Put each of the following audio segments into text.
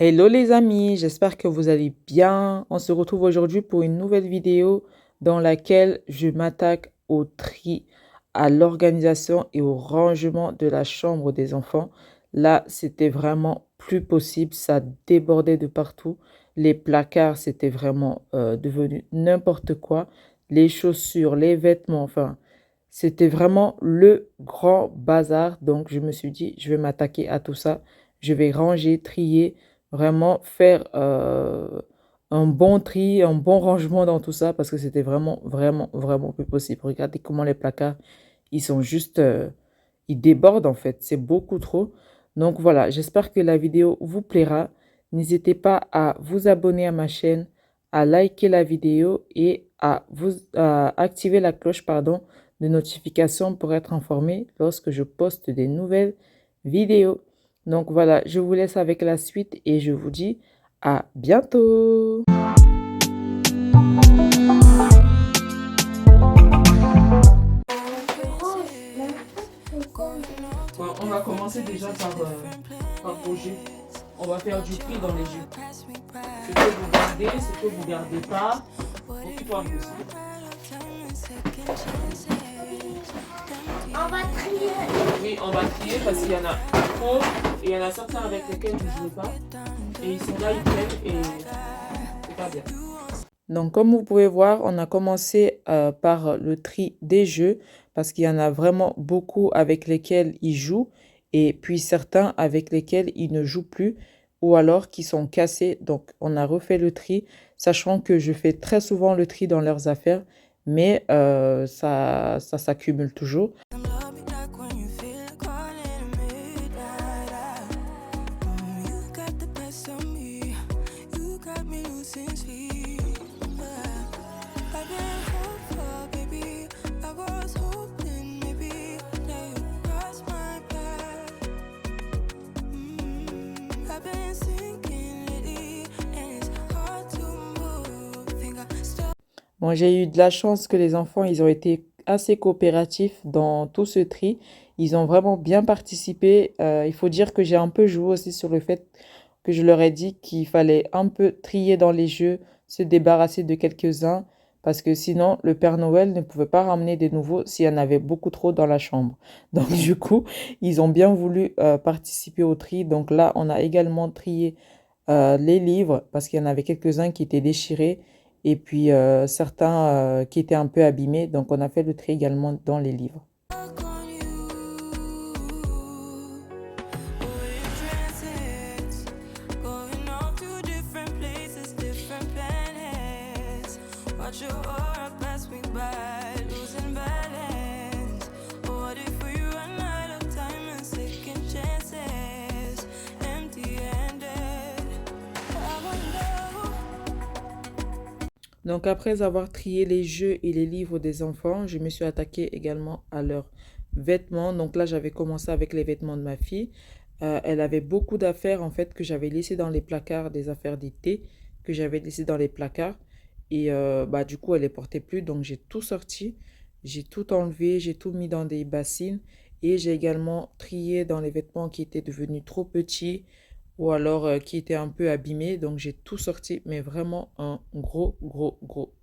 Hello les amis, j'espère que vous allez bien. On se retrouve aujourd'hui pour une nouvelle vidéo dans laquelle je m'attaque au tri, à l'organisation et au rangement de la chambre des enfants. Là, c'était vraiment plus possible, ça débordait de partout. Les placards, c'était vraiment devenu n'importe quoi. Les chaussures, les vêtements, enfin, c'était vraiment le grand bazar. Donc, je me suis dit, je vais m'attaquer à tout ça. Je vais ranger, trier. Vraiment faire un bon tri, un bon rangement dans tout ça parce que c'était vraiment plus possible. Regardez comment les placards, ils sont juste, ils débordent en fait. C'est beaucoup trop. Donc voilà, j'espère que la vidéo vous plaira. N'hésitez pas à vous abonner à ma chaîne, à liker la vidéo et à activer la cloche, pardon, de notification pour être informé lorsque je poste des nouvelles vidéos. Donc voilà, je vous laisse avec la suite et je vous dis à bientôt. Bon, on va commencer déjà par vos jeux. On va faire du prix dans les jeux. Ce que vous gardez, ce que vous ne gardez pas. Occupe-toi un peu ça. On va trier. Oui, on va trier parce qu'il y en a trop et il y en a certains avec lesquels vous ne jouez pas. Et ils sont là, ils prennent et c'est pas bien. Donc, comme vous pouvez voir, on a commencé par le tri des jeux parce qu'il y en a vraiment beaucoup avec lesquels ils jouent et puis certains avec lesquels ils ne jouent plus ou alors qui sont cassés. Donc, on a refait le tri, sachant que je fais très souvent le tri dans leurs affaires, mais ça s'accumule toujours. Bon, j'ai eu de la chance que les enfants, ils ont été assez coopératifs dans tout ce tri. Ils ont vraiment bien participé. Il faut dire que j'ai un peu joué aussi sur le fait que je leur ai dit qu'il fallait un peu trier dans les jeux, se débarrasser de quelques-uns, parce que sinon, le Père Noël ne pouvait pas ramener des nouveaux s'il y en avait beaucoup trop dans la chambre. Donc, du coup, ils ont bien voulu participer au tri. Donc là, on a également trié les livres, parce qu'il y en avait quelques-uns qui étaient déchirés et puis certains qui étaient un peu abîmés. Donc on a fait le tri également dans les livres. Donc après avoir trié les jeux et les livres des enfants, je me suis attaquée également à leurs vêtements. Donc là, j'avais commencé avec les vêtements de ma fille. Elle avait beaucoup d'affaires en fait que j'avais laissées dans les placards, des affaires d'été que j'avais laissées dans les placards. Et bah, du coup, elle les portait plus. Donc j'ai tout sorti, j'ai tout enlevé, j'ai tout mis dans des bassines. Et j'ai également trié dans les vêtements qui étaient devenus trop petits ou alors qui était un peu abîmé. Donc j'ai tout sorti, mais vraiment un gros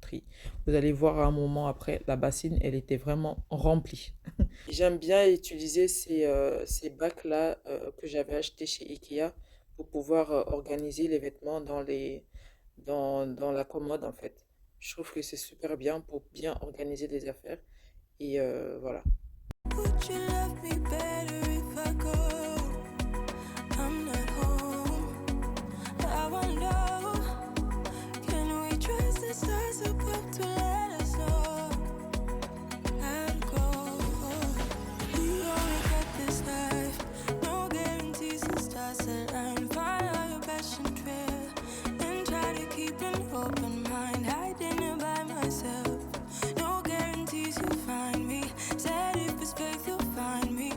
tri. Vous allez voir à un moment après, la bassine, elle était vraiment remplie. J'aime bien utiliser ces bacs-là que j'avais achetés chez Ikea pour pouvoir organiser les vêtements dans la commode en fait. Je trouve que c'est super bien pour bien organiser les affaires. Et voilà. Would you love me better if I go? I'm not home. I wonder, can we trust the stars above to let us know? I'll go. We only got this life, no guarantees and stars align. Follow your passion trail and try to keep an open mind. Hiding it by myself, no guarantees you'll find me. Said if it's faith you'll find me.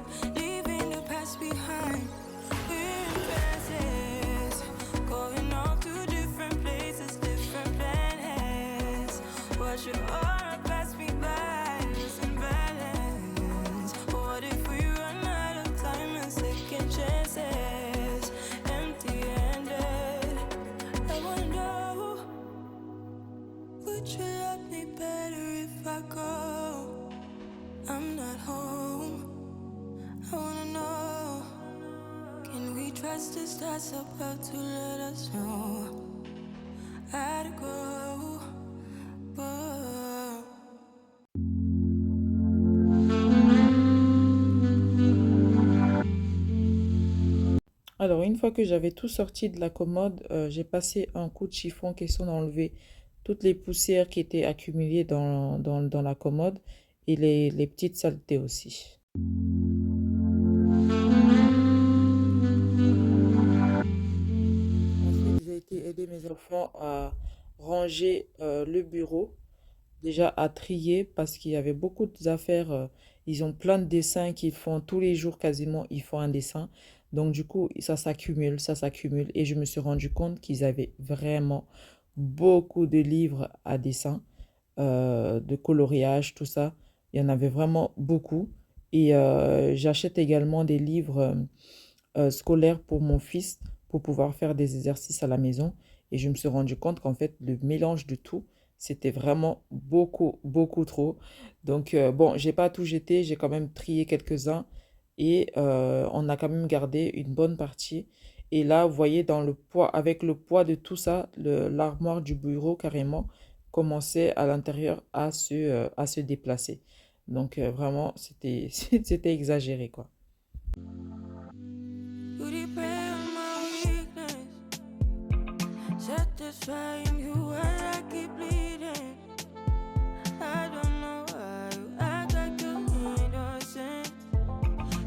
that's about to let us know how to go. Whoa. Alors, une fois que j'avais tout sorti de la commode, j'ai passé un coup de chiffon question d'enlever toutes les poussières qui étaient accumulées dans la commode et les petites saletés aussi. Ensuite, j'ai été aider mes enfants à ranger le bureau, déjà à trier parce qu'il y avait beaucoup d'affaires. Ils ont plein de dessins qu'ils font tous les jours quasiment, ils font un dessin. Donc du coup, ça s'accumule. Et je me suis rendu compte qu'ils avaient vraiment beaucoup de livres à dessin, de coloriage, tout ça. Il y en avait vraiment beaucoup. Et j'achète également des livres scolaire pour mon fils pour pouvoir faire des exercices à la maison. Et je me suis rendu compte qu'en fait, le mélange de tout, c'était vraiment beaucoup, beaucoup trop. Donc, bon, j'ai pas tout jeté, j'ai quand même trié quelques-uns et on a quand même gardé une bonne partie. Et là, vous voyez, dans le poids, avec le poids de tout ça, l'armoire du bureau carrément commençait à l'intérieur à se déplacer. Donc, vraiment, c'était, c'était exagéré, quoi. You depend on my weakness, satisfying you when I keep bleeding. I don't know why you act like you innocent.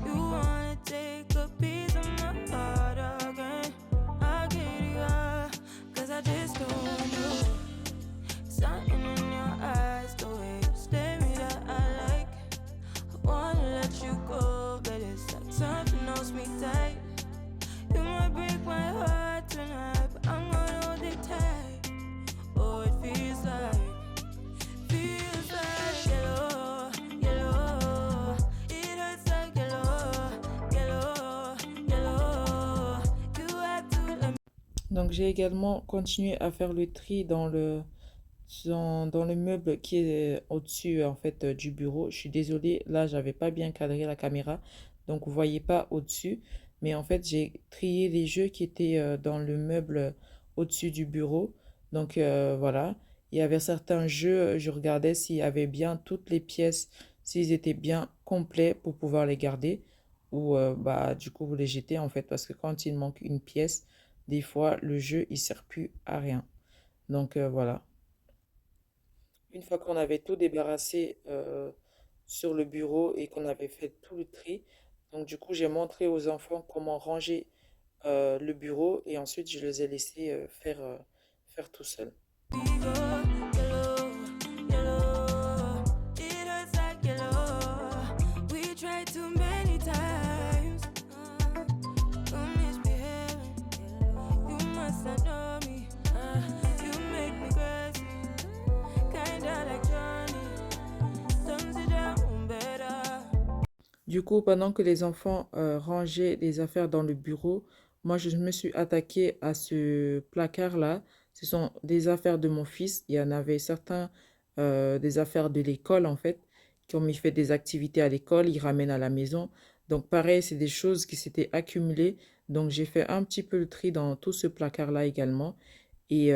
You wanna take a piece of my heart again. I get you up, cause I just don't know. Something in your eyes, the way you stare me that I like. I wanna let you go, but it's like something else me tight. You might break my heart tonight, but I'm gonna hold it tight. Oh, it feels like yellow, yellow. It hurts like yellow, yellow, yellow. You had to let me. Donc j'ai également continué à faire le tri dans le meuble qui est au-dessus en fait du bureau. Je suis désolée, là j'avais pas bien cadré la caméra, donc vous voyez pas au-dessus. Mais en fait j'ai trié les jeux qui étaient dans le meuble au-dessus du bureau. Donc voilà, il y avait certains jeux, je regardais s'il y avait bien toutes les pièces, s'ils étaient bien complets pour pouvoir les garder. Ou bah du coup vous les jetez en fait parce que quand il manque une pièce, des fois le jeu il sert plus à rien. Donc voilà. Une fois qu'on avait tout débarrassé sur le bureau et qu'on avait fait tout le tri, donc du coup j'ai montré aux enfants comment ranger le bureau et ensuite je les ai laissés faire tout seul. Yellow, yellow. It hurts like yellow. We tried too many times. Don't misbehaving. You must not know me. You make me crazy. Kinda like Johnny. Thumbs it down better. Du coup, pendant que les enfants rangeaient les affaires dans le bureau, moi je me suis attaquée à ce placard-là. Ce sont des affaires de mon fils. Il y en avait certains des affaires de l'école en fait. Comme il fait des activités à l'école, il ramène à la maison. Donc pareil, c'est des choses qui s'étaient accumulées. Donc j'ai fait un petit peu le tri dans tout ce placard-là également. Et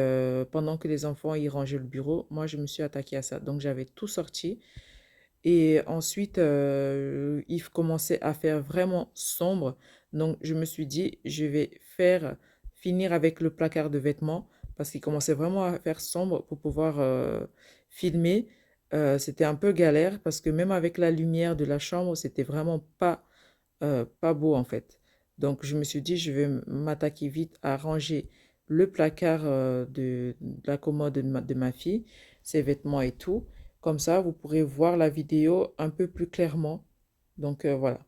pendant que les enfants y rangeaient le bureau, moi je me suis attaquée à ça. Donc j'avais tout sorti. Et ensuite, il commençait à faire vraiment sombre. Donc, je me suis dit, je vais finir avec le placard de vêtements parce qu'il commençait vraiment à faire sombre pour pouvoir filmer. C'était un peu galère parce que même avec la lumière de la chambre, c'était vraiment pas beau en fait. Donc, je me suis dit, je vais m'attaquer vite à ranger le placard de la commode de ma fille, ses vêtements et tout. Comme ça, vous pourrez voir la vidéo un peu plus clairement. Donc, voilà.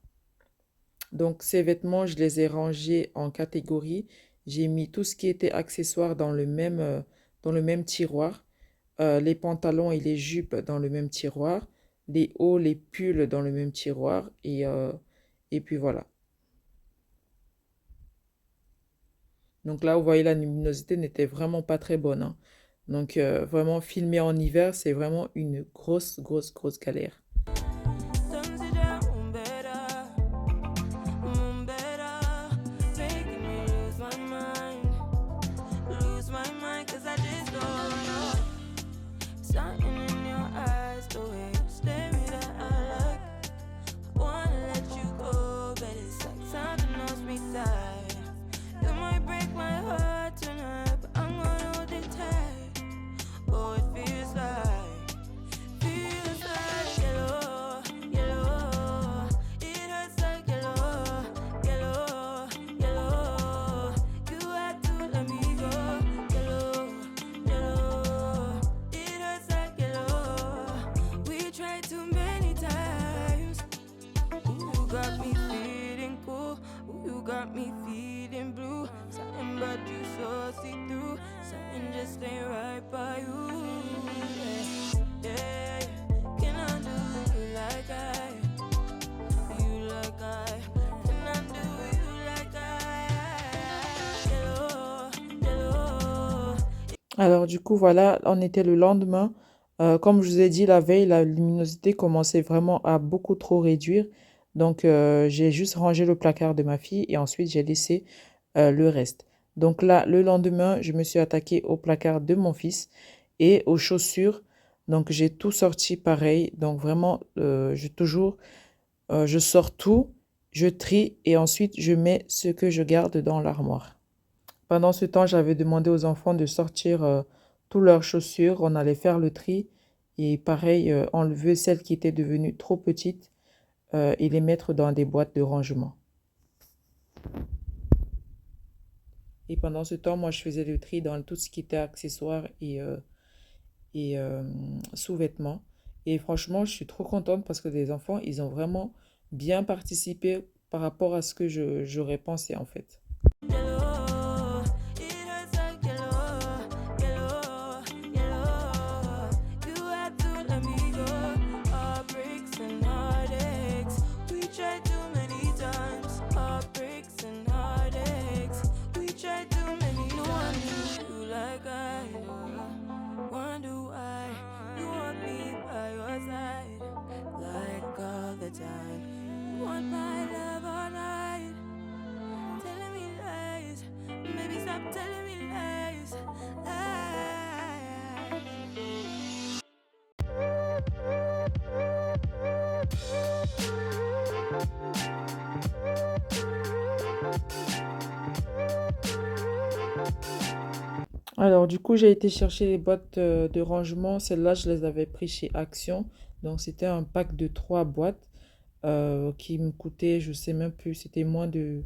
Donc, ces vêtements, je les ai rangés en catégories. J'ai mis tout ce qui était accessoire dans le même tiroir. Les pantalons et les jupes dans le même tiroir. Les hauts, les pulls dans le même tiroir. Et puis voilà. Donc là, vous voyez, la luminosité n'était vraiment pas très bonne, hein. Donc vraiment, filmer en hiver, c'est vraiment une grosse, grosse, grosse galère. Thumbs it down better. Better. Making me lose my Alors du coup, voilà, on était le lendemain. Comme je vous ai dit la veille, la luminosité commençait vraiment à beaucoup trop réduire. Donc j'ai juste rangé le placard de ma fille et ensuite j'ai laissé le reste. Donc là, le lendemain, je me suis attaquée au placard de mon fils et aux chaussures. Donc j'ai tout sorti pareil. Donc vraiment, je sors tout, je trie et ensuite je mets ce que je garde dans l'armoire. Pendant ce temps, j'avais demandé aux enfants de sortir toutes leurs chaussures. On allait faire le tri et pareil, enlever celles qui étaient devenues trop petites et les mettre dans des boîtes de rangement. Et pendant ce temps, moi, je faisais le tri dans tout ce qui était accessoires et sous-vêtements. Et franchement, je suis trop contente parce que les enfants, ils ont vraiment bien participé par rapport à ce que j'aurais pensé en fait. Yellow, it hurts like yellow, yellow, yellow. You had to let me go. Heartbreaks and heartaches. We tried too many times. Heartbreaks and heartaches. We tried too many. No one knew you like I do. Wonder why you want me by your side, like all the time. You want my love all night. Telling me lies, maybe stop telling me lies. Alors, du coup, j'ai été chercher les boîtes de rangement. Celles-là, je les avais pris chez Action. Donc, c'était un pack de 3 boîtes qui me coûtait, je sais même plus, c'était moins de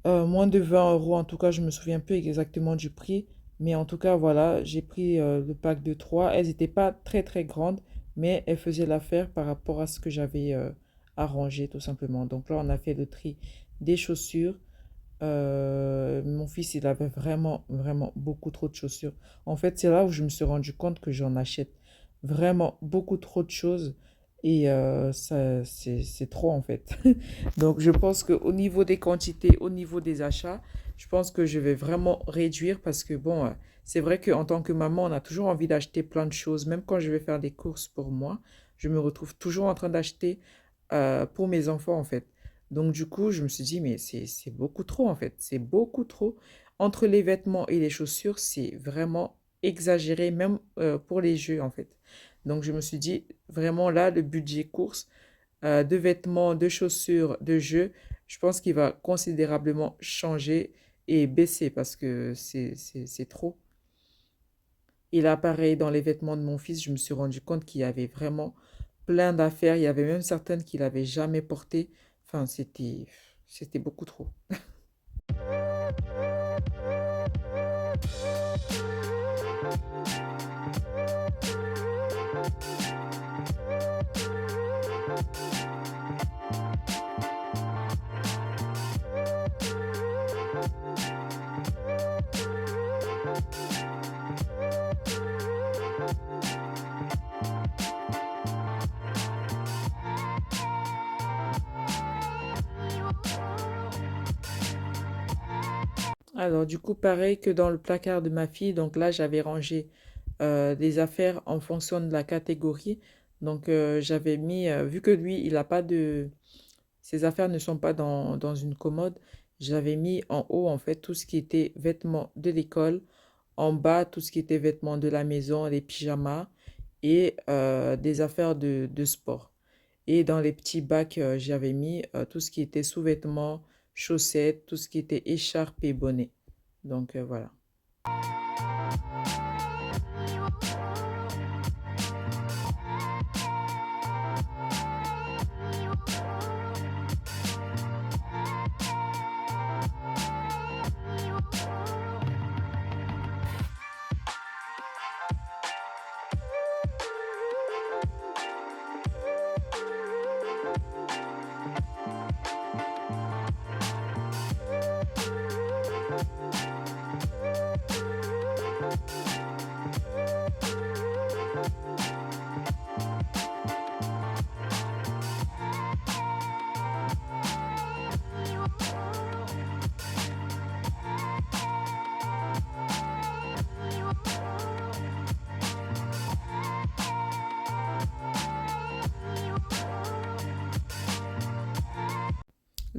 20 euros. En tout cas, je me souviens plus exactement du prix. Mais en tout cas, voilà, j'ai pris le pack de 3. Elles n'étaient pas très, très grandes, mais elles faisaient l'affaire par rapport à ce que j'avais arrangé, tout simplement. Donc là, on a fait le tri des chaussures. Mon fils, il avait vraiment, vraiment beaucoup trop de chaussures. En fait, c'est là où je me suis rendu compte que j'en achète vraiment beaucoup trop de choses et ça, c'est trop en fait. Donc, je pense qu'au niveau des quantités, au niveau des achats, je pense que je vais vraiment réduire parce que bon, c'est vrai qu'en tant que maman, on a toujours envie d'acheter plein de choses. Même quand je vais faire des courses pour moi, je me retrouve toujours en train d'acheter pour mes enfants en fait. Donc du coup, je me suis dit, mais c'est beaucoup trop en fait. C'est beaucoup trop. Entre les vêtements et les chaussures, c'est vraiment exagéré, même pour les jeux en fait. Donc je me suis dit, vraiment là, le budget course de vêtements, de chaussures, de jeux, je pense qu'il va considérablement changer et baisser parce que c'est trop. Et là, pareil, dans les vêtements de mon fils, je me suis rendu compte qu'il y avait vraiment plein d'affaires. Il y avait même certaines qu'il n'avait jamais portées. Enfin, c'était beaucoup trop. Alors, du coup, pareil que dans le placard de ma fille, donc là, j'avais rangé des affaires en fonction de la catégorie. Donc, j'avais mis, vu que lui, il a pas de, ses affaires ne sont pas dans une commode, j'avais mis en haut, en fait, tout ce qui était vêtements de l'école, en bas, tout ce qui était vêtements de la maison, les pyjamas et des affaires de sport. Et dans les petits bacs, j'avais mis tout ce qui était sous-vêtements, chaussettes, tout ce qui était écharpe et bonnet. Donc voilà.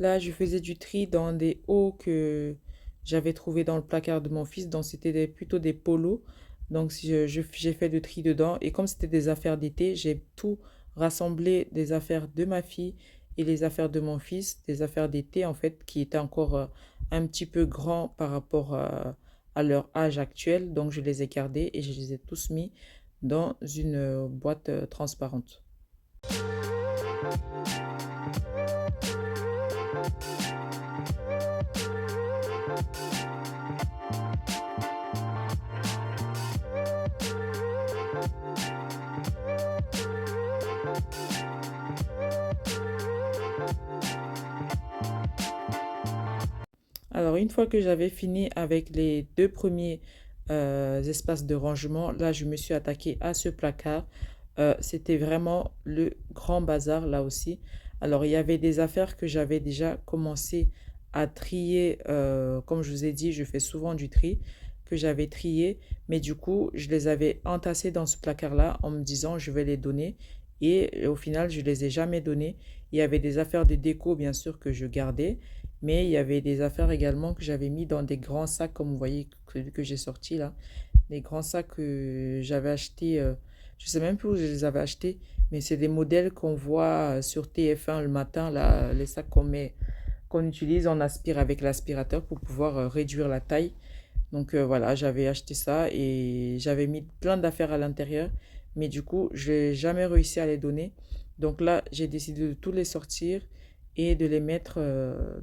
Là, je faisais du tri dans des hauts que j'avais trouvés dans le placard de mon fils. Donc, c'était plutôt des polos. Donc, si j'ai fait le tri dedans. Et comme c'était des affaires d'été, j'ai tout rassemblé des affaires de ma fille et les affaires de mon fils. Des affaires d'été, en fait, qui étaient encore un petit peu grands par rapport à leur âge actuel. Donc, je les ai gardés et je les ai tous mis dans une boîte transparente. Alors, une fois que j'avais fini avec les deux premiers espaces de rangement, là, je me suis attaquée à ce placard. C'était vraiment le grand bazar là aussi. Alors, il y avait des affaires que j'avais déjà commencé à trier. Comme je vous ai dit, je fais souvent du tri, que j'avais trié. Mais du coup, je les avais entassés dans ce placard-là en me disant, je vais les donner. Et au final, je ne les ai jamais donnés. Il y avait des affaires de déco, bien sûr, que je gardais. Mais il y avait des affaires également que j'avais mis dans des grands sacs, comme vous voyez, celui que j'ai sorti là. Des grands sacs que j'avais achetés, je sais même plus où je les avais achetés, mais c'est des modèles qu'on voit sur TF1 le matin, là, les sacs qu'on utilise, on aspire avec l'aspirateur pour pouvoir réduire la taille. Donc voilà, j'avais acheté ça et j'avais mis plein d'affaires à l'intérieur, mais du coup, je n'ai jamais réussi à les donner. Donc là, j'ai décidé de tous les sortir et de les mettre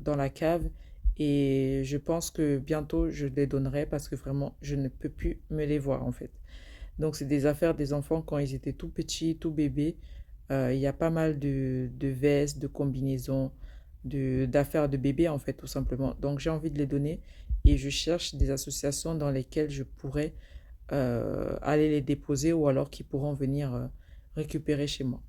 dans la cave. Et je pense que bientôt, je les donnerai parce que vraiment, je ne peux plus me les voir en fait. Donc c'est des affaires des enfants quand ils étaient tout petits, tout bébés. Il y a pas mal de vestes, de combinaisons, d'affaires de bébé en fait tout simplement. Donc j'ai envie de les donner et je cherche des associations dans lesquelles je pourrais aller les déposer ou alors qui pourront venir récupérer chez moi.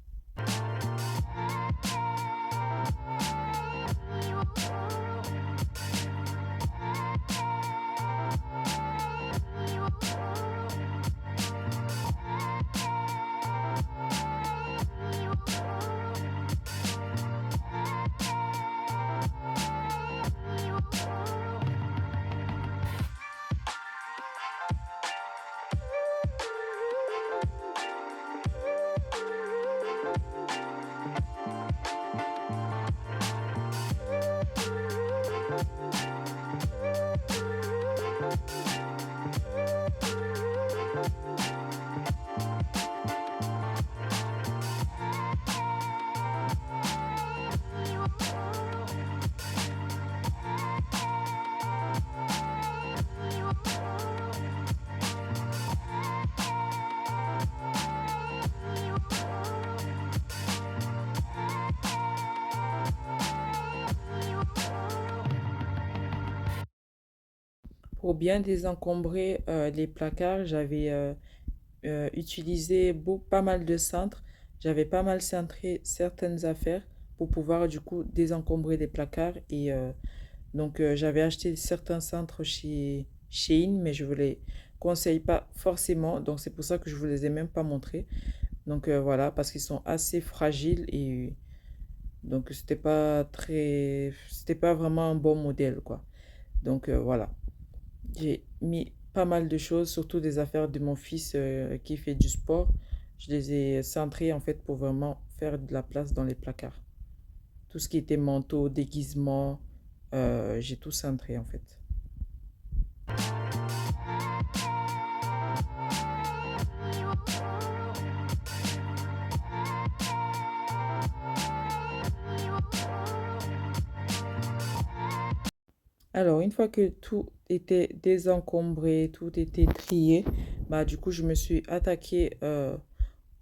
Pour bien désencombrer les placards, j'avais utilisé pas mal de cintres. J'avais pas mal cintré certaines affaires pour pouvoir du coup désencombrer les placards. Et donc j'avais acheté certains cintres chez Shein, mais je ne vous les conseille pas forcément. Donc c'est pour ça que je ne vous les ai même pas montrés. Donc voilà, parce qu'ils sont assez fragiles et donc c'était pas vraiment un bon modèle quoi. Donc voilà. J'ai mis pas mal de choses, surtout des affaires de mon fils qui fait du sport. Je les ai centrées en fait pour vraiment faire de la place dans les placards. Tout ce qui était manteau, déguisement, j'ai tout centré en fait. Alors, une fois que tout était désencombré, tout était trié, bah du coup, je me suis attaquée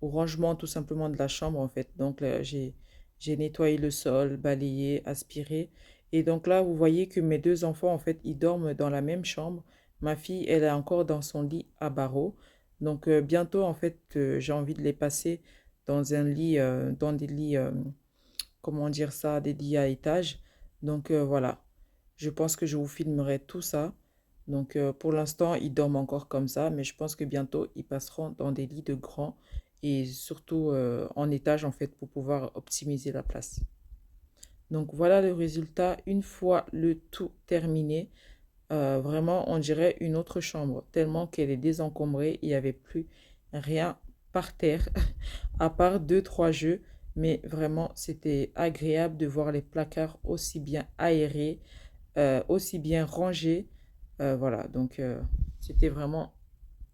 au rangement tout simplement de la chambre en fait. Donc là, j'ai nettoyé le sol, balayé, aspiré. Et donc là, vous voyez que mes deux enfants en fait, ils dorment dans la même chambre. Ma fille, elle est encore dans son lit à barreaux. Donc bientôt en fait, j'ai envie de les passer dans un lit, dans des lits, comment dire ça, des lits à étage. Donc voilà, je pense que je vous filmerai tout ça. Donc pour l'instant, ils dorment encore comme ça, mais je pense que bientôt, ils passeront dans des lits de grands et surtout en étage en fait pour pouvoir optimiser la place. Donc voilà le résultat une fois le tout terminé. Vraiment, on dirait une autre chambre, tellement qu'elle est désencombrée. Il n'y avait plus rien par terre, à part deux, trois jeux. Mais vraiment, c'était agréable de voir les placards aussi bien aérés, aussi bien rangés. Voilà, donc c'était vraiment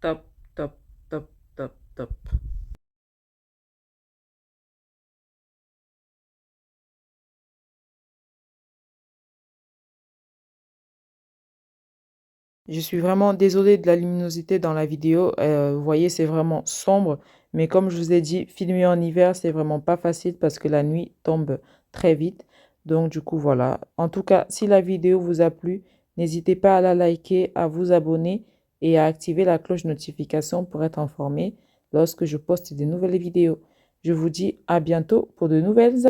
top, top, top, top, top. Je suis vraiment désolée de la luminosité dans la vidéo. Vous voyez, c'est vraiment sombre. Mais comme je vous ai dit, filmer en hiver, c'est vraiment pas facile parce que la nuit tombe très vite. Donc, du coup, voilà. En tout cas, si la vidéo vous a plu, n'hésitez pas à la liker, à vous abonner et à activer la cloche de notification pour être informé lorsque je poste des nouvelles vidéos. Je vous dis à bientôt pour de nouvelles